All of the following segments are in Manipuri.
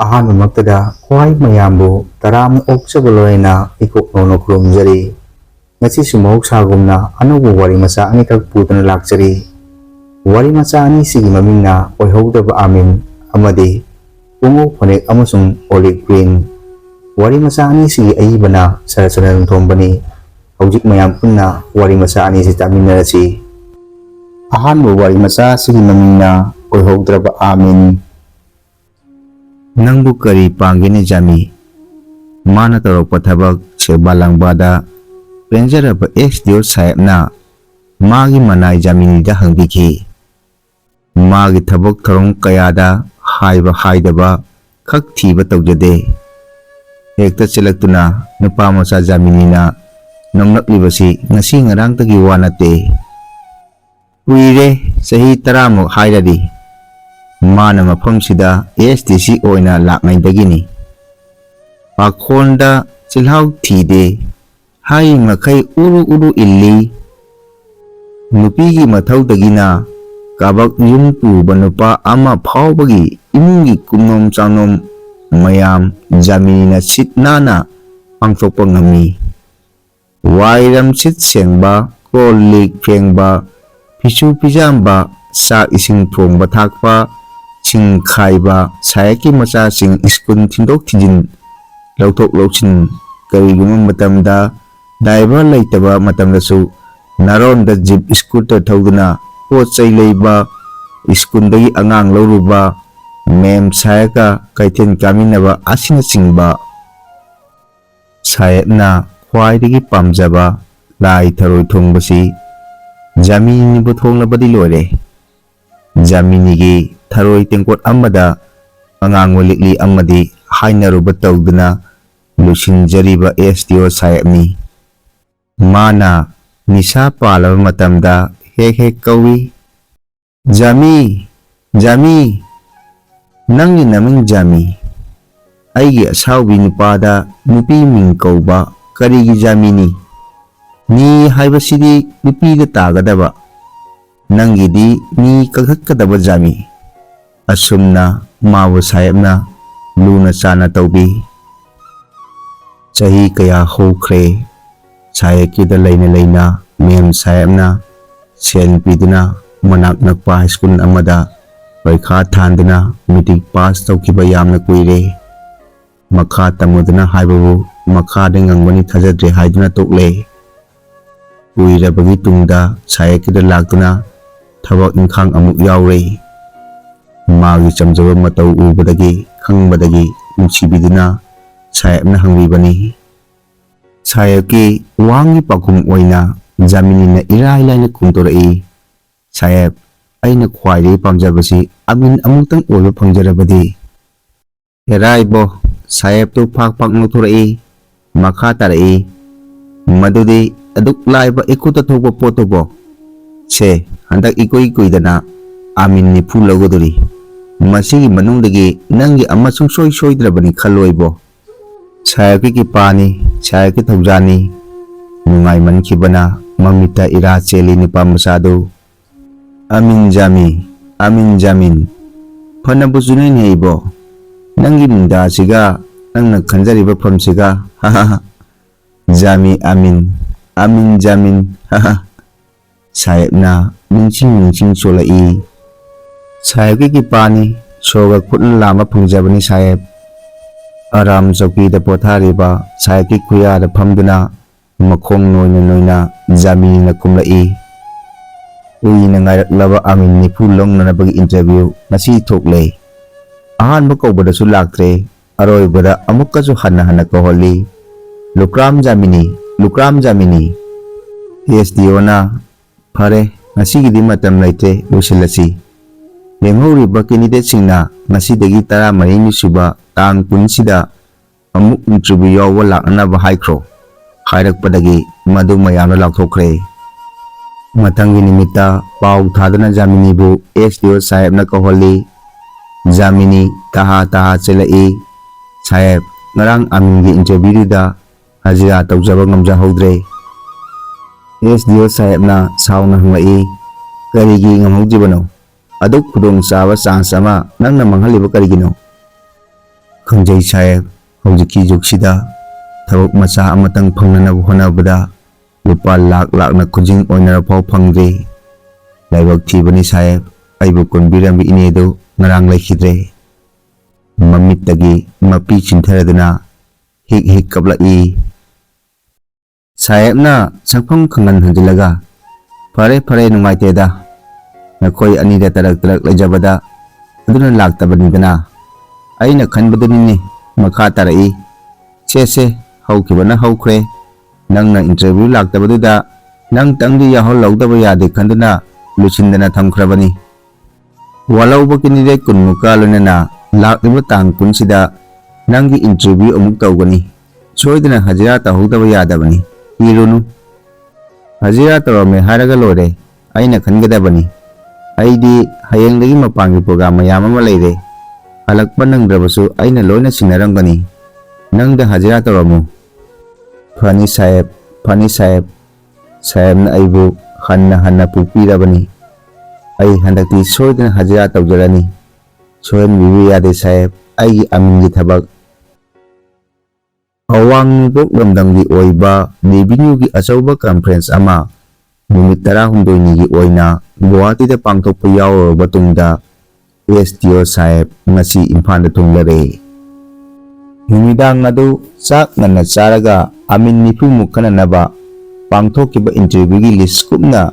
ꯑꯍꯥꯟꯕꯃꯛꯇꯗ ꯈ꯭ꯋꯥꯏ ꯃꯌꯥꯝꯕꯨ ꯇꯔꯥꯝꯅ ꯑꯣꯛꯆꯕ ꯂꯣꯏꯅ ꯏꯀꯣꯛꯅꯧꯅ ꯈꯨꯔꯨꯝꯖꯔꯤ꯫ ꯉꯁꯤꯁꯨ ꯃꯍꯧꯁꯥꯒꯨꯝꯅ ꯑꯅꯧꯕ ꯋꯥꯔꯤ ꯃꯆꯥ ꯑꯅꯤꯈꯛ ꯄꯨꯗꯨꯅ ꯂꯥꯛꯆꯔꯤ꯫ ꯋꯥꯔꯤ ꯃꯆꯥ ꯑꯅꯤꯁꯤꯒꯤ ꯃꯃꯤꯡꯅ ꯑꯣꯏꯍꯧꯗꯕ ꯑꯥꯃꯤꯟ ꯑꯃꯗꯤ ꯄꯨꯡꯉꯧ ꯐꯅꯦꯛ ꯑꯃꯁꯨꯡ ꯑꯣꯂꯤꯚ ꯒ꯭ꯔꯤꯟ꯫ ꯋꯥꯔꯤ ꯃꯆꯥ ꯑꯅꯤꯁꯤꯒꯤ ꯑꯏꯕꯅ ꯁꯔꯠꯆꯟꯗ꯭ꯔ ꯅꯣꯡꯊꯣꯝꯕꯅꯤ꯫ ꯍꯧꯖꯤꯛ ꯃꯌꯥꯝ ꯄꯨꯟꯅ ꯋꯥꯔꯤ ꯃꯆꯥ ꯑꯅꯤꯁꯤ ꯇꯥꯃꯤꯟꯅꯔꯁꯤ꯫ ꯑꯍꯥꯟꯕ ꯋꯥꯔꯤ ꯃꯆꯥ ꯑꯁꯤꯒꯤ ꯃꯃꯤꯡꯅ ꯑꯣꯏꯍꯧꯗ꯭ꯔꯕ ꯑꯥꯃꯤꯟ꯫ ꯅꯪꯕꯨ ꯀꯔꯤ ꯄꯥꯡꯒꯦꯅꯦ ꯖꯥꯃꯤ? ꯃꯥꯅ ꯇꯧꯔꯛꯄ ꯊꯕꯛ ꯁꯦꯕꯥ ꯂꯥꯡꯕꯗ ꯄꯦꯟꯖꯔꯕ ꯑꯦꯁ.ꯗꯤ.ꯑꯣ ꯁꯥꯍꯦꯕꯅ ꯃꯥꯒꯤ ꯃꯅꯥꯏ ꯖꯥꯃꯤꯅꯤꯗ ꯍꯪꯕꯤꯈꯤ꯫ ꯃꯥꯒꯤ ꯊꯕꯛ ꯊꯧꯔꯝ ꯀꯌꯥꯗ ꯍꯥꯏꯕ ꯍꯥꯏꯗꯕ ꯈꯛ ꯊꯤꯕ ꯇꯧꯖꯗꯦ꯫ ꯍꯦꯛꯇ ꯆꯦꯜꯂꯛꯇꯨꯅ ꯅꯨꯄꯥ ꯃꯆꯥ ꯖꯥꯃꯤꯅꯤꯅ ꯅꯣꯡꯂꯛꯂꯤꯕꯁꯤ ꯉꯁꯤ ꯉꯔꯥꯡꯇꯒꯤ ꯋꯥ ꯅꯠꯇꯦ꯫ ꯀꯨꯏꯔꯦ, ꯆꯍꯤ 10ꯃꯨꯛ ꯍꯥꯏꯔꯔꯤ ꯃꯥꯅ ꯃꯐꯝꯁꯤꯗ ꯑꯦꯁ.ꯗꯤ.ꯁꯤ ꯑꯣꯏꯅ ꯂꯥꯛꯉꯩꯗꯒꯤꯅꯤ꯫ ꯄꯥꯈꯣꯟꯗ ꯆꯤꯜꯍꯥꯎ ꯊꯤꯗꯦ, ꯍꯩ ꯃꯈꯩ ꯎꯔꯨ ꯎꯔꯨ ꯏꯜꯂꯤ꯫ ꯅꯨꯄꯤꯒꯤ ꯃꯊꯧꯗꯒꯤꯅ ꯀꯥꯕꯛ ꯌꯨꯝ ꯄꯨꯕ ꯅꯨꯄꯥ ꯑꯃ ꯐꯥꯎꯕꯒꯤ ꯏꯃꯨꯡꯒꯤ ꯀꯨꯝꯅꯣꯝ ꯆꯥꯅꯣꯝ ꯃꯌꯥꯝ ꯖꯥꯃꯤꯅꯤꯅ ꯁꯤꯠ ꯅꯥꯟꯅ ꯄꯥꯡꯊꯣꯛꯄ ꯉꯝꯃꯤ꯫ ꯋꯥꯏꯔꯝ ꯁꯤꯠ ꯁꯦꯡꯕ, ꯀꯣꯜ ꯂꯤꯛ ꯐꯦꯡꯕ, ꯐꯤꯁꯨ ꯐꯤꯖꯥꯝꯕ, ꯆꯥꯛ ꯏꯁꯤꯡ ꯊꯣꯡꯕ ꯊꯥꯛꯄ, ꯁꯤꯡ ꯈꯥꯏꯕ, ꯁꯥꯍꯦꯕꯀꯤ ꯃꯆꯥꯁꯤꯡ ꯁ꯭ꯀꯨꯜ ꯊꯤꯟꯗꯣꯛ ꯊꯤꯟꯖꯤꯟ, ꯂꯧꯊꯣꯛ ꯂꯧꯁꯤꯟ, ꯀꯔꯤꯒꯨꯝꯕ ꯃꯇꯝꯗ ꯗ꯭ꯔꯥꯏꯚꯔ ꯂꯩꯇꯕ ꯃꯇꯝꯗꯁꯨ ꯅꯥꯔꯣꯟꯗ ꯖꯤꯞ ꯁ꯭ꯀꯨꯇꯔ ꯊꯧꯗꯨꯅ ꯄꯣꯠ ꯆꯩ ꯂꯩꯕ, ꯁ꯭ꯀꯨꯜꯗꯒꯤ ꯑꯉꯥꯡ ꯂꯧꯔꯨꯕ, ꯃꯦꯝ ꯁꯥꯍꯦꯕꯀ ꯀꯩꯊꯦꯜ ꯀꯥꯃꯤꯟꯅꯕ ꯑꯁꯤꯅꯆꯤꯡꯕ꯫ ꯁꯥꯍꯦꯕꯅ ꯈ꯭ꯋꯥꯏꯗꯒꯤ ꯄꯥꯝꯖꯕ ꯂꯥꯏ ꯊꯔꯣꯏ ꯊꯣꯡꯕꯁꯤ ꯖꯥꯃꯤꯅꯤꯕꯨ ꯊꯣꯡꯂꯕꯗꯤ ꯂꯣꯏꯔꯦ꯫ ꯖꯥꯃꯤꯅꯤꯒꯤ ꯊꯔꯣꯏ ꯇꯦꯡꯀꯣꯠ ꯑꯃꯗ ꯑꯉꯥꯡꯕ ꯂꯤꯛꯂꯤ ꯑꯃꯗꯤ ꯍꯥꯏꯅꯔꯨꯕ ꯇꯧꯗꯨꯅ ꯂꯣꯏꯁꯤꯟꯖꯔꯤꯕ ꯑꯦꯁ.ꯗꯤ.ꯑꯣ ꯁꯥꯍꯦꯕꯅꯤ꯫ ꯃꯥꯅ ꯅꯤꯁꯥ ꯄꯥꯜꯂꯕ ꯃꯇꯝꯗ ꯍꯦꯛ ꯍꯦꯛ ꯀꯧꯏ, ꯖꯥꯃꯤ, ꯖꯥꯃꯤ, ꯅꯪꯒꯤ ꯅꯃꯤꯡ ꯖꯥꯃꯤ꯫ ꯑꯩꯒꯤ ꯑꯁꯥꯎꯕꯤ ꯅꯨꯄꯥꯗ ꯅꯨꯄꯤ ꯃꯤꯡ ꯀꯧꯕ ꯀꯔꯤꯒꯤ ꯖꯥꯃꯤꯅꯤ? ꯅꯤ ꯍꯥꯏꯕꯁꯤꯗꯤ ꯅꯨꯄꯤꯗ ꯇꯥꯒꯗꯕ, ꯅꯪꯒꯤꯗꯤ ꯅꯤ ꯀꯛꯊꯠꯀꯗꯕ ꯖꯥꯃꯤ꯫ ꯑꯁꯨꯝꯅ ꯃꯥꯕꯨ ꯁꯥꯍꯦꯕꯅ ꯂꯨꯅ ꯆꯥꯟꯅ ꯇꯧꯕꯤ꯫ ꯆꯍꯤ ꯀꯌꯥ ꯍꯧꯈ꯭ꯔꯦ꯫ ꯁꯥꯍꯦꯕꯀꯤꯗ ꯂꯩꯅ ꯂꯩꯅ ꯃꯦꯝ ꯁꯥꯍꯦꯕꯅ ꯁꯦꯜ ꯄꯤꯗꯨꯅ ꯃꯅꯥꯛ ꯅꯛꯄ ꯍꯥꯏꯁ꯭ꯀꯨꯜ ꯑꯃꯗ ꯄꯔꯤꯈꯥ ꯊꯥꯟꯗꯨꯅ ꯃꯦꯇ꯭ꯔꯤꯛ ꯄꯥꯁ ꯇꯧꯈꯤꯕ ꯌꯥꯝꯅ ꯀꯨꯏꯔꯦ꯫ ꯃꯈꯥ ꯇꯝꯃꯨꯗꯨꯅ ꯍꯥꯏꯕꯕꯨ ꯃꯈꯥꯗ ꯉꯪꯒꯅꯤ ꯊꯥꯖꯗ꯭ꯔꯦ ꯍꯥꯏꯗꯨꯅ ꯇꯣꯛꯂꯦ꯫ ꯀꯨꯏꯔꯕꯒꯤ ꯇꯨꯡꯗ ꯁꯥꯍꯦꯕꯀꯤꯗ ꯂꯥꯛꯇꯨꯅ ꯊꯕꯛ ꯏꯪꯈꯥꯡ ꯑꯃꯨꯛ ꯌꯥꯎꯔꯦ꯫ ꯃꯥꯒꯤ ꯆꯝꯖꯕ ꯃꯇꯧ ꯎꯕꯗꯒꯤ ꯈꯪꯕꯗꯒꯤ ꯅꯨꯡꯁꯤꯕꯤꯗꯨꯅ ꯁꯥꯍꯦꯕꯅ ꯍꯪꯕꯤꯕꯅꯤ꯫ ꯁꯥꯍꯦꯕꯀꯤ ꯋꯥꯍꯪꯒꯤ ꯄꯥꯎꯈꯨꯝ ꯑꯣꯏꯅ ꯖꯥꯃꯤꯅꯤꯅ ꯏꯔꯥꯏ ꯂꯥꯏꯅ ꯈꯨꯝꯇꯣꯔꯛꯏ, ꯁꯥꯍꯦꯕ, ꯑꯩꯅ ꯈ꯭ꯋꯥꯏꯗꯒꯤ ꯄꯥꯝꯖꯕꯁꯤ ꯑꯥꯃꯤꯟ ꯑꯃꯨꯛꯇꯪ ꯑꯣꯏꯕ ꯐꯪꯖꯔꯕꯗꯤ꯫ ꯍꯦꯔꯥꯏꯕꯣ! ꯁꯥꯍꯦꯕꯇꯨ ꯐꯥꯛ ꯐꯥꯛ ꯅꯣꯛꯊꯣꯔꯛꯏ꯫ ꯃꯈꯥ ꯇꯥꯔꯛꯏ, ꯃꯗꯨꯗꯤ ꯑꯗꯨꯛ ꯂꯥꯏꯕ ꯏꯈꯨꯠꯇ ꯊꯣꯛꯄ ꯄꯣꯠꯇꯨꯕꯣ? ꯁꯦ, ꯍꯟꯗꯛ ꯏꯀꯨꯏ ꯀꯨꯏꯗꯅ ꯑꯥꯃꯤꯟ 90 ꯂꯧꯒꯗꯣꯔꯤ꯫ ꯃꯁꯤꯒꯤ ꯃꯅꯨꯡꯗꯒꯤ ꯅꯪꯒꯤ ꯑꯃ ꯁꯨꯡꯁꯣꯏ ꯁꯣꯏꯗ꯭ꯔꯕꯅꯤ ꯈꯜꯂꯣꯏꯕꯣ꯫ ꯁꯥꯍꯦꯕꯀꯤ ꯀꯤꯄꯥꯅꯤ, ꯁꯥꯍꯦꯕꯀꯤ ꯊꯧꯖꯥꯜꯅꯤ꯫ ꯅꯨꯡꯉꯥꯏꯃꯟꯈꯤꯕꯅ ꯃꯃꯤꯠꯇ ꯏꯔꯥ ꯆꯦꯜꯂꯤ ꯅꯨꯄꯥ ꯃꯆꯥꯗꯨ꯫ ꯑꯥꯃꯤꯟ ꯖꯥꯃꯤ, ꯑꯥꯃꯤꯟ ꯖꯥꯃꯤꯟ, ꯐꯅꯕꯨ ꯆꯨꯅꯩꯅꯩ ꯏꯕꯣ꯫ ꯅꯪꯒꯤ ꯃꯤꯡꯗꯥꯁꯤꯒ ꯅꯪꯅ ꯈꯟꯖꯔꯤꯕ ꯐꯝꯁꯤꯒ, ꯍꯥꯍꯥꯍꯥ꯫ ꯖꯥꯃꯤ ꯑꯥꯃꯤꯟ, ꯑꯥꯃꯤꯟ ꯖꯥꯃꯤꯟ, ꯍꯥꯍꯥ꯫ ꯁꯥꯍꯦꯕꯅ ꯅꯤꯡꯁꯤꯡ ꯅꯤꯡꯁꯤꯡ ꯆꯣꯜꯂꯛꯏ꯫ ꯁꯥꯍꯦꯕꯀꯤ ꯀꯤꯄꯥꯅꯤ, ꯁꯣꯔꯒ ꯈꯨꯠꯅ ꯂꯥꯝꯕ ꯐꯪꯖꯕꯅꯤ ꯁꯥꯍꯦꯕ꯫ ꯑꯔꯥꯝ ꯆꯧꯀꯤꯗ ꯄꯣꯊꯥꯔꯤꯕ ꯁꯥꯍꯦꯕꯀꯤ ꯈꯨꯌꯥꯗ ꯐꯝꯗꯨꯅ ꯃꯈꯣꯡ ꯅꯣꯏꯅ ꯅꯣꯏꯅ ꯖꯥꯃꯤꯅꯤꯅ ꯈꯨꯝꯂꯛꯏ꯫ ꯀꯨꯏꯅ ꯉꯥꯏꯔꯛꯂꯕ ꯑꯥꯃꯤꯟ 90 ꯂꯧꯅꯅꯕꯒꯤ ꯏꯟꯇꯔꯚ꯭ꯌꯨ ꯉꯁꯤ ꯊꯣꯛꯂꯦ꯫ ꯑꯍꯥꯟꯕ ꯀꯧꯕꯗꯁꯨ ꯂꯥꯛꯇ꯭ꯔꯦ, ꯑꯔꯣꯏꯕꯗ ꯑꯃꯨꯛꯀꯁꯨ ꯍꯟꯅ ꯍꯟꯅ ꯀꯧꯍꯜꯂꯤ꯫ ꯂꯨꯀ꯭ꯔꯥꯝ ꯖꯥꯃꯤꯅꯤ, ꯂꯨꯀ꯭ꯔꯥꯝ ꯖꯥꯃꯤꯅꯤ꯫ ꯑꯦꯁ.ꯗꯤ.ꯑꯣꯅ ꯐꯔꯦ, ꯉꯁꯤꯒꯤꯗꯤ ꯃꯇꯝ ꯂꯩꯇ꯭ꯔꯦ, ꯂꯣꯏꯁꯤꯜꯂꯁꯤ꯫ ꯂꯦꯝꯍꯧꯔꯤꯕ ꯀꯦꯟꯗꯤꯗꯦꯠꯁꯤꯡꯅ ꯉꯁꯤꯗꯒꯤ 13ꯅꯤ ꯁꯨꯕ ꯇꯥꯡ 20ꯁꯤꯗ ꯑꯃꯨꯛ ꯏꯟꯇꯔꯚ꯭ꯌꯨ ꯌꯥꯎꯕ ꯂꯥꯛꯅꯅꯕ ꯍꯥꯏꯈ꯭ꯔꯣ꯫ ꯍꯥꯏꯔꯛꯄꯗꯒꯤ ꯃꯗꯨ ꯃꯌꯥꯝꯅ ꯂꯥꯎꯊꯣꯛꯈ꯭ꯔꯦ꯫ ꯃꯊꯪꯒꯤ ꯅꯨꯃꯤꯠꯇ ꯄꯥꯎ ꯊꯥꯗꯨꯅ ꯖꯥꯃꯤꯅꯤꯕꯨ ꯑꯦꯁ.ꯗꯤ.ꯑꯣ ꯁꯥꯍꯦꯕꯅ ꯀꯧꯍꯜꯂꯤ꯫ ꯖꯥꯃꯤꯅꯤ ꯇꯍꯥ ꯇꯍꯥ ꯆꯦꯜꯂꯛꯏ꯫ ꯁꯥꯍꯦꯕ, ꯉꯔꯥꯡ ꯑꯥꯃꯤꯟꯒꯤ ꯏꯟꯇꯔꯚ꯭ꯌꯨꯗꯨꯗ ꯍꯖꯤꯔꯥ ꯇꯧꯖꯕ ꯉꯝꯖꯍꯧꯗ꯭ꯔꯦ꯫ ꯑꯦꯁ.ꯗꯤ.ꯑꯣ ꯁꯥꯍꯦꯕꯅ ꯁꯥꯎꯅ ꯍꯪꯂꯛꯏ, ꯀꯔꯤꯒꯤ ꯉꯝꯍꯧꯗ꯭ꯔꯤꯕꯅꯣ? ꯑꯗꯨꯛ ꯈꯨꯗꯣꯡꯆꯥꯕ ꯆꯥꯟꯁ ꯑꯃ ꯅꯪꯅ ꯃꯥꯡꯍꯜꯂꯤꯕ ꯀꯔꯤꯒꯤꯅꯣ? ꯈꯪꯖꯩ ꯁꯥꯍꯦꯕ, ꯍꯧꯖꯤꯛꯀꯤ ꯖꯨꯒꯁꯤꯗ ꯊꯕꯛ ꯃꯆꯥ ꯑꯃꯇꯪ ꯐꯪꯅꯅꯕ ꯍꯣꯠꯅꯕꯗ ꯂꯨꯄꯥ ꯂꯥꯛ ꯈꯨꯖꯤꯡ ꯑꯣꯏꯅꯔꯐꯥꯎ ꯐꯪꯗ꯭ꯔꯦ꯫ ꯂꯥꯏꯕꯛ ꯊꯤꯕꯅꯤ ꯁꯥꯍꯦꯕ, ꯑꯩꯕꯨ ꯀꯣꯟꯕꯤꯔꯝꯕ ꯏꯅꯦꯗꯨ ꯉꯔꯥꯡ ꯂꯩꯈꯤꯗ꯭ꯔꯦ꯫ ꯃꯃꯤꯠꯇꯒꯤ ꯃꯄꯤ ꯆꯤꯟꯊꯔꯗꯨꯅ ꯍꯤꯛ ꯍꯤꯛ ꯀꯞꯂꯛꯏ꯫ ꯁꯥꯍꯦꯕꯅ ꯁꯛꯐꯝ ꯈꯪꯍꯟ ꯍꯟꯖꯤꯜꯂꯒ, ꯐꯔꯦ ꯐꯔꯦ, ꯅꯨꯡꯉꯥꯏꯇꯦꯗ, ꯅꯈꯣꯏ ꯑꯅꯤꯗ ꯇꯔꯛ ꯂꯩꯖꯕꯗ ꯑꯗꯨꯅ ꯂꯥꯛꯇꯕꯅꯤꯗꯅ, ꯑꯩꯅ ꯈꯟꯕꯗꯨꯅꯤꯅꯦ ꯃꯈꯥ ꯇꯥꯔꯛꯏ꯫ ꯁꯦ ꯍꯧꯈꯤꯕꯅ ꯍꯧꯈ꯭ꯔꯦ, ꯅꯪꯅ ꯏꯟꯇꯔꯚ꯭ꯌꯨ ꯂꯥꯛꯇꯕꯗꯨꯗ ꯅꯪꯇꯪꯗꯤ ꯌꯥꯎꯍꯜꯍꯧꯗꯕ ꯌꯥꯗꯦ ꯈꯟꯗꯨꯅ ꯂꯣꯏꯁꯤꯟꯗꯅ ꯊꯝꯈ꯭ꯔꯕꯅꯤ꯫ ꯋꯥꯠꯍꯧꯕ ꯀꯦꯟꯗꯤꯗꯦꯠ 10ꯃꯨꯛꯀ ꯂꯣꯏꯅꯅ ꯂꯥꯛꯂꯤꯕ ꯇꯥꯡ 10ꯁꯤꯗ ꯅꯪꯒꯤ ꯏꯟꯇꯔꯚ꯭ꯌꯨ ꯑꯃꯨꯛ ꯇꯧꯒꯅꯤ꯫ ꯁꯣꯏꯗꯅ ꯍꯖꯤꯔꯥ ꯇꯧꯍꯧꯗꯕ ꯌꯥꯗꯕꯅꯤ, ꯀꯤꯔꯨꯅꯨ꯫ ꯍꯖꯤꯔꯥ ꯇꯧꯔꯝꯃꯦ ꯍꯥꯏꯔꯒ ꯂꯣꯏꯔꯦ, ꯑꯩꯅ ꯈꯟꯒꯗꯕꯅꯤ꯫ ꯑꯩꯗꯤ ꯍꯌꯦꯡꯗꯒꯤ ꯃꯄꯥꯟꯒꯤ ꯄ꯭ꯔꯣꯒ꯭ꯔꯥꯝ ꯃꯌꯥꯝ ꯑꯃ ꯂꯩꯔꯦ, ꯍꯜꯂꯛꯄ ꯅꯪꯗ꯭ꯔꯕꯁꯨ ꯑꯩꯅ ꯂꯣꯏꯅ ꯁꯤꯟꯅꯔꯝꯒꯅꯤ꯫ ꯅꯪꯗ ꯍꯖꯤꯔꯥ ꯇꯧꯔꯝꯃꯨ꯫ ꯐꯅꯤ ꯁꯥꯍꯦꯕ, ꯐꯅꯤ ꯁꯥꯍꯦꯕ, ꯁꯥꯍꯦꯕꯅ ꯑꯩꯕꯨ ꯍꯟꯅ ꯄꯣꯛꯄꯤꯔꯕꯅꯤ꯫ ꯑꯩ ꯍꯟꯗꯛꯇꯤ ꯁꯣꯏꯗꯅ ꯍꯖꯤꯔꯥ ꯇꯧꯖꯔꯅꯤ꯫ ꯁꯣꯏꯍꯟꯕꯤꯕ ꯌꯥꯗꯦ ꯁꯥꯍꯦꯕ, ꯑꯩꯒꯤ ꯑꯃꯤꯟꯒꯤ ꯊꯕꯛ꯫ ꯑꯋꯥꯡ ꯅꯣꯡꯄꯣꯛ ꯂꯝꯗꯝꯒꯤ ꯑꯣꯏꯕ ꯔꯦꯚꯤꯅ꯭ꯌꯨꯒꯤ ꯑꯆꯧꯕ ꯀꯟꯐꯔꯦꯟꯁ ꯑꯃ ꯅꯨꯃꯤꯠ 12ꯅꯤꯒꯤ ꯑꯣꯏꯅ ꯒꯨꯋꯥꯍꯥꯇꯤꯗ ꯄꯥꯡꯊꯣꯛꯄ ꯌꯥꯎꯔꯨꯔꯕ ꯇꯨꯡꯗ ꯑꯦꯁ.ꯗꯤ.ꯑꯣ ꯁꯥꯍꯦꯕ ꯉꯁꯤ ꯏꯝꯐꯥꯜꯗ ꯊꯨꯡꯂꯔꯦ꯫ ꯅꯨꯃꯤꯗꯥꯡ ꯑꯗꯨ ꯆꯥꯛ ꯉꯟꯅ ꯆꯥꯔꯒ ꯑꯃꯤꯟ 90ꯃꯨꯛ ꯈꯟꯅꯅꯕ ꯄꯥꯡꯊꯣꯛꯈꯤꯕ ꯏꯟꯇꯔꯚ꯭ꯌꯨꯒꯤ ꯂꯤꯁ꯭ꯠ ꯀꯨꯞꯅ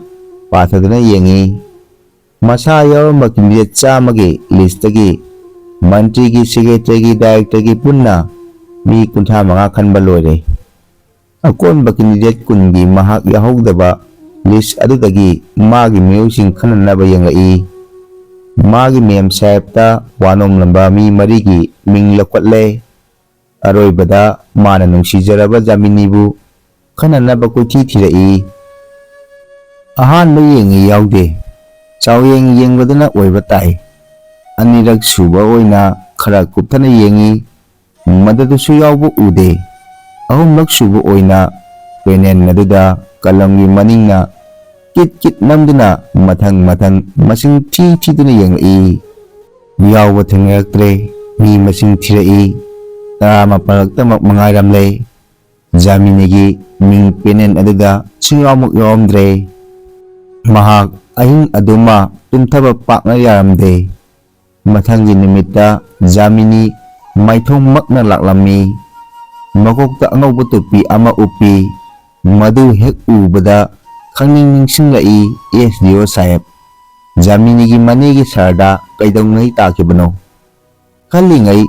ꯄꯥꯊꯗꯨꯅ ꯌꯦꯡꯉꯤ꯫ ꯃꯁꯥ ꯌꯥꯎꯔꯝꯕ ꯀꯦꯟꯗꯤꯗꯦꯠ 100ꯒꯤ ꯂꯤꯁ꯭ꯇꯇꯒꯤ ꯃꯟꯇ꯭ꯔꯤꯒꯤ, ꯁꯦꯀ꯭ꯔꯦꯇꯔꯤꯒꯤ, ꯗꯥꯏꯔꯦꯛꯇꯔꯒꯤ ꯄꯨꯟꯅ ꯃꯤ 35 ꯈꯟꯕ ꯂꯣꯏꯔꯦ꯫ ꯑꯀꯣꯟꯕ ꯀꯦꯟꯗꯤꯗꯦꯠ 10ꯒꯤ ꯃꯍꯥꯛ ꯌꯥꯎꯍꯧꯗꯕ ꯂꯤꯁ꯭ꯠ ꯑꯗꯨꯗꯒꯤ ꯃꯥꯒꯤ ꯃꯤꯑꯣꯏꯁꯤꯡ ꯈꯟꯅꯅꯕ ꯌꯦꯡꯂꯛꯏ꯫ ꯃꯥꯒꯤ ꯃꯦꯝ ꯁꯥꯍꯦꯕꯇ ꯋꯥꯅꯣꯝꯂꯝꯕ ꯃꯤ 4ꯒꯤ ꯃꯤꯡ ꯂꯧꯈꯠꯂꯦ꯫ ꯑꯔꯣꯏꯕꯗ ꯃꯥꯅ ꯅꯨꯡꯁꯤꯖꯔꯕ ꯖꯥꯃꯤꯅꯤꯕꯨ ꯈꯟꯅꯅꯕ ꯀꯣꯏꯊꯤ ꯊꯤꯔꯛꯏ꯫ ꯑꯍꯥꯟꯕ ꯌꯦꯡꯉꯤ ꯌꯥꯎꯗꯦ, ꯆꯥꯎꯌꯦꯡ ꯌꯦꯡꯕꯗꯨꯅ ꯑꯣꯏꯕ ꯇꯥꯏ꯫ ꯑꯅꯤꯔꯛ ꯁꯨꯕ ꯑꯣꯏꯅ ꯈꯔ ꯀꯨꯞꯊꯅ ꯌꯦꯡꯉꯤ, ꯃꯗꯨꯗꯁꯨ ꯌꯥꯎꯕ ꯎꯗꯦ꯫ ꯑꯍꯨꯝꯂꯛ ꯁꯨꯕ ꯑꯣꯏꯅ ꯄꯦꯅꯦꯜ ꯑꯗꯨꯗ ꯀꯂꯝꯒꯤ ꯃꯅꯤꯡꯅ ꯀꯤꯠ ꯅꯝꯗꯨꯅ ꯃꯊꯪ ꯃꯁꯤꯡ ꯊꯤꯗꯨꯅ ꯌꯦꯡꯂꯛꯏ꯫ ꯌꯥꯎꯕ ꯊꯦꯡꯅꯔꯛꯇ꯭ꯔꯦ, ꯃꯤ ꯃꯁꯤꯡ ꯊꯤꯔꯛꯏ, 18ꯈꯛꯇꯃꯛ ꯃꯉꯥꯏꯔꯝꯂꯦ꯫ ꯖꯥꯃꯤꯅꯤꯒꯤ ꯃꯤꯡ ꯄꯦꯅꯦꯜ ꯑꯗꯨꯗ ꯁꯨꯡꯌꯥꯎꯃꯛ ꯌꯥꯎꯔꯝꯗ꯭ꯔꯦ꯫ ꯃꯍꯥꯛ ꯑꯍꯤꯡ ꯑꯗꯨꯃ ꯇꯨꯝꯊꯕ ꯄꯥꯛꯅ ꯌꯥꯔꯝꯗꯦ꯫ ꯃꯊꯪꯒꯤ ꯅꯨꯃꯤꯠꯇ ꯖꯥꯃꯤꯅꯤ ꯃꯥꯏꯊꯣꯡꯃꯛꯅ ꯂꯥꯛꯂꯝꯃꯤ꯫ ꯃꯀꯣꯛꯇ ꯑꯉꯧꯕ ꯇꯨꯄꯤ ꯑꯃ ꯎꯞꯄꯤ꯫ ꯃꯗꯨ ꯍꯦꯛ ꯎꯕꯗ ꯈꯪꯅꯤꯡ ꯅꯤꯡꯁꯤꯡꯂꯛꯏ ꯑꯦꯁ.ꯗꯤ.ꯑꯣ ꯁꯥꯍꯦꯕ, ꯖꯥꯃꯤꯅꯤꯒꯤ ꯃꯅꯦꯒꯤ ꯁꯍꯔꯗ ꯀꯩꯗꯧꯉꯩ ꯇꯥꯈꯤꯕꯅꯣ ꯈꯜꯂꯤꯉꯩ,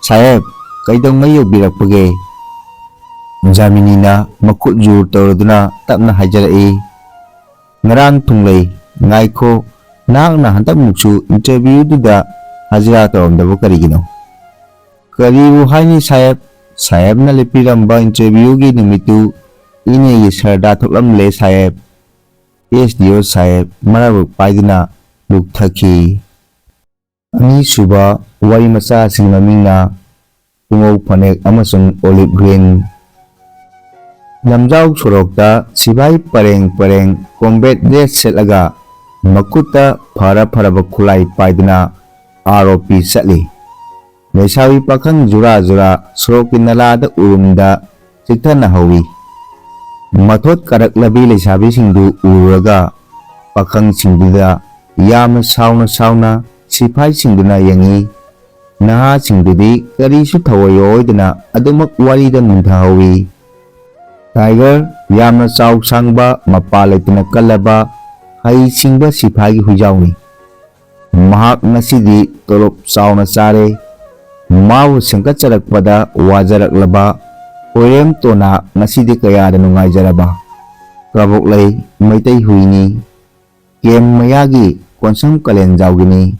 ꯁꯥꯍꯦꯕ ꯀꯩꯗꯧꯉꯩ ꯌꯧꯕꯤꯔꯛꯄꯒꯦ? ꯖꯥꯃꯤꯅꯤꯅ ꯃꯈꯨꯠ ꯖꯨꯔ ꯇꯧꯔꯗꯨꯅ ꯇꯞꯅ ꯍꯥꯏꯖꯔꯛꯏ, ꯉꯔꯥꯡ ꯊꯨꯡꯂꯩ꯫ ꯉꯥꯏꯈꯣ, ꯅꯍꯥꯛꯅ ꯍꯟꯗꯛꯃꯨꯛꯁꯨ ꯏꯟꯇꯔꯚ꯭ꯌꯨꯗꯨꯗ ꯍꯖꯤꯔꯥ ꯇꯧꯔꯝꯗꯕ ꯀꯔꯤꯒꯤꯅꯣ? ꯀꯔꯤꯕꯨ ꯍꯥꯏꯅꯤ ꯁꯥꯍꯦꯕ, ꯁꯥꯍꯦꯕꯅ ꯂꯦꯞꯄꯤꯔꯝꯕ ꯏꯟꯇꯔꯚ꯭ꯌꯨꯒꯤ ꯅꯨꯃꯤꯠꯇꯨ ꯏꯅꯦꯒꯤ ꯁꯍꯔꯗ ꯊꯣꯛꯂꯝꯂꯦ ꯁꯥꯍꯦꯕ꯫ ꯑꯦꯁ.ꯗꯤ.ꯑꯣ ꯁꯥꯍꯦꯕ ꯃꯔꯥꯕꯛ ꯄꯥꯏꯗꯨꯅ ꯂꯨꯛꯊꯈꯤ꯫ ꯑꯅꯤꯁꯨꯕ ꯋꯥꯔꯤꯃꯆꯥꯁꯤꯒꯤ ꯃꯃꯤꯡꯅ ꯄꯨꯉꯧ ꯐꯅꯦꯛ ꯑꯃꯁꯨꯡ ꯑꯣꯂꯤꯚ ꯒ꯭ꯔꯤꯟ꯫ ꯂꯝꯖꯥꯎ ꯁꯣꯔꯣꯛꯇ ꯁꯤꯄꯥꯍꯤ ꯄꯔꯦꯡ ꯀꯣꯝꯕꯦꯠ ꯗ꯭ꯔꯦꯁ ꯁꯦꯠꯂꯒ ꯃꯈꯨꯠꯇ ꯐꯔꯕ ꯈꯨꯠꯂꯥꯏ ꯄꯥꯏꯗꯨꯅ ꯑꯥꯔ.ꯑꯣ.ꯄꯤ. ꯆꯠꯂꯤ꯫ ꯂꯩꯁꯥꯕꯤ ꯄꯥꯈꯪ ꯖꯨꯔꯥ ꯁꯣꯔꯣꯛꯀꯤ ꯅꯂꯥꯗ ꯎꯔꯨꯝꯗ ꯆꯤꯛꯊꯅꯍꯧꯏ꯫ ꯃꯊꯣꯠ ꯀꯥꯔꯛꯂꯕꯤ ꯂꯩꯁꯥꯕꯤꯁꯤꯡꯗꯨ ꯎꯔꯨꯔꯒ ꯄꯥꯈꯪꯁꯤꯡꯗꯨꯗ ꯌꯥꯝꯅ ꯁꯥꯎꯅ ꯁꯤꯐꯥꯏꯁꯤꯡꯗꯨꯅ ꯌꯦꯡꯉꯤ꯫ ꯅꯍꯥꯁꯤꯡꯗꯨꯗꯤ ꯀꯔꯤꯁꯨ ꯊꯋꯥꯏ ꯌꯥꯑꯣꯏꯗꯅ ꯑꯗꯨꯃꯛ ꯋꯥꯔꯤꯗ ꯅꯨꯡꯊꯍꯧꯏ꯫ ꯇꯥꯏꯒꯔ ꯌꯥꯝꯅ ꯆꯥꯎ ꯁꯥꯡꯕ, ꯃꯄꯥ ꯂꯩꯇꯅ ꯀꯜꯂꯕ, ꯍꯩ-ꯁꯤꯡꯕ ꯁꯤꯐꯥꯏꯒꯤ ꯍꯨꯏꯖꯥꯎꯅꯤ꯫ ꯃꯍꯥꯛ ꯉꯁꯤꯗꯤ ꯇꯣꯂꯣꯞ ꯆꯥꯎꯅ ꯆꯥꯔꯦ꯫ ꯃꯥꯕꯨ ꯁꯦꯝꯒꯠꯆꯔꯛꯄꯗ ꯋꯥꯖꯔꯛꯂꯕ ꯍꯣꯏꯔꯦꯝꯇꯣꯟꯅ ꯉꯁꯤꯗꯤ ꯀꯌꯥꯗ ꯅꯨꯡꯉꯥꯏꯖꯔꯕ꯫ ꯀꯕꯣꯛꯂꯩ ꯃꯩꯇꯩ ꯍꯨꯏꯅꯤ, ꯀꯦꯝꯞ ꯃꯌꯥꯒꯤ ꯀꯣꯟꯁꯝ ꯀꯥꯂꯦꯟꯖꯥꯎꯒꯤꯅꯤ꯫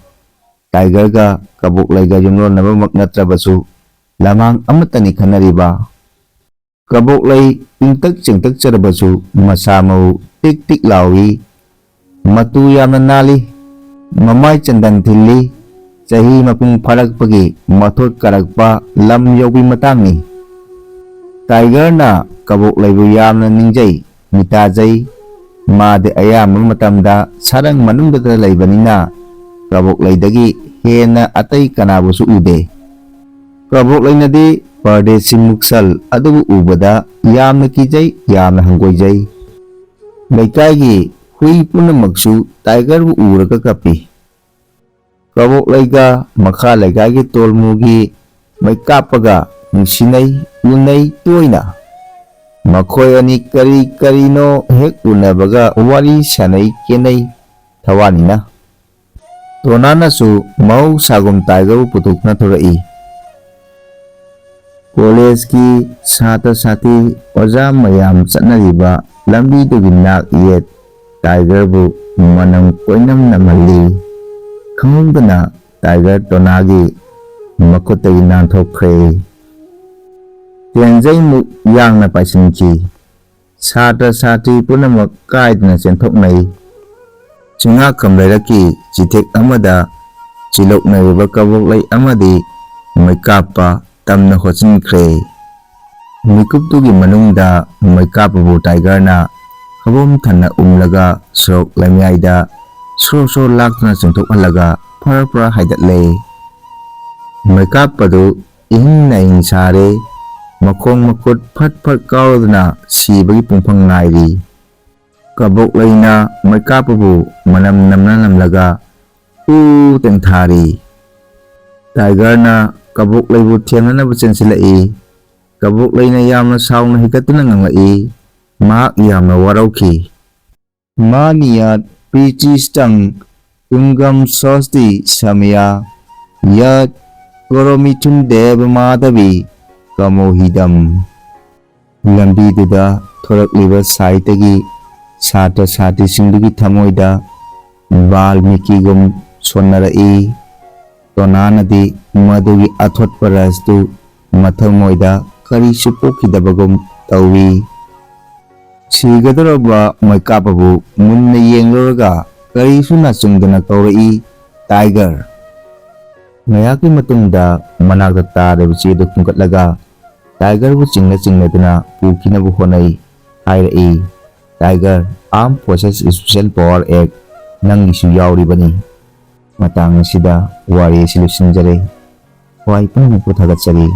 ꯇꯥꯏꯒꯔꯒ ꯀꯕꯣꯛꯂꯩꯒ ꯌꯨꯝꯂꯣꯟꯅꯕꯃꯛ ꯅꯠꯇ꯭ꯔꯕꯁꯨ ꯂꯝꯍꯥꯡ ꯑꯃꯠꯇꯅꯤ ꯈꯟꯅꯔꯤꯕ꯫ ꯀꯕꯣꯛꯂꯩ ꯏꯪꯇꯛ ꯆꯦꯡꯇꯛꯆꯔꯕꯁꯨ ꯃꯁꯥ ꯃꯎ ꯇꯤꯛ ꯇꯤꯛ ꯂꯥꯎꯏ, ꯃꯇꯨ ꯌꯥꯝꯅ ꯅꯥꯜꯂꯤ, ꯃꯃꯥꯏ ꯆꯟꯗꯟ ꯊꯤꯜꯂꯤ꯫ ꯆꯍꯤ ꯃꯄꯨꯡ ꯐꯥꯔꯛꯄꯒꯤ ꯃꯊꯣꯠ ꯀꯥꯔꯛꯄ ꯂꯝ ꯌꯧꯕꯤ ꯃꯇꯥꯡꯅꯤ꯫ ꯇꯥꯏꯒꯔꯅ ꯀꯕꯣꯛꯂꯩꯕꯨ ꯌꯥꯝꯅ ꯅꯤꯡꯖꯩ, ꯃꯤꯇꯥꯖꯩ꯫ ꯃꯥꯗꯤ ꯑꯌꯥꯝꯕ ꯃꯇꯝꯗ ꯁꯔꯪ ꯃꯅꯨꯡꯗꯇ ꯂꯩꯕꯅꯤꯅ ꯀꯕꯣꯛꯂꯩꯗꯒꯤ ꯍꯦꯟꯅ ꯑꯇꯩ ꯀꯅꯥꯕꯨꯁꯨ ꯎꯗꯦ꯫ Kabok lainadi Pardesi muksal adubu ubada yamna kijay yamna hanggoyjay. Leikaigi hui punamaksu tiger bu uraga kapi. Kabok laiga makha leikaigi tolmugi may kapaga nungsinay unay tuwayna. Makoy ani kari karino hek unabaga wari sanay kenay tawanina. Tonana su mau sagum tiger bu putuk na thurai. College ki sata sati oja mayam chanariba lambi dugi nak yet tiger bu manam koinam namali. Khangdana tiger tonagi makotay nanthokre. Tianjay mu yang na paisinki. Sata sati punamak kaidna senthoknay. Chinga kamlairaki chitek amada chilok na riba kabok lay amadi may kapa tamna hochinkre. Mikuptugi manungda may kapabu tiger na kabom thana umlaga sok lamyayda so laktuna chungthokalaga phara haidatle. May kapadu ing na ing sare makong makut phat kaudna sibagi pungphang ngairi. Kabok layna may kapabu manam namlaga teng thari. Tiger na kabok laybu thiamnanabu chensilai. Kabok layna yamna sauna hikatuna nganglai. Maak yamna warauki. Maniyat pichistang tungam sosti samya yat koromitun deba madabi kamohidam. Lambiduda thorakliba saitagi sata sati singdugi thamoida Valmikigum sonnarai. Tonanadi madugi athot parastu mathamoida kari supokidabagum tawi. Sigadoraba may kapabu munna yengluraga kari sunasungdana kaurai tiger. Ngayaki matungda managda tareba chido kungkatlaga tiger bu chingna pukinabu honay hairai. Tiger Armed Forces Special Power Act nangisu yauribani. Matang sida wari silusinjare. Huwai pang nagputhagat sari.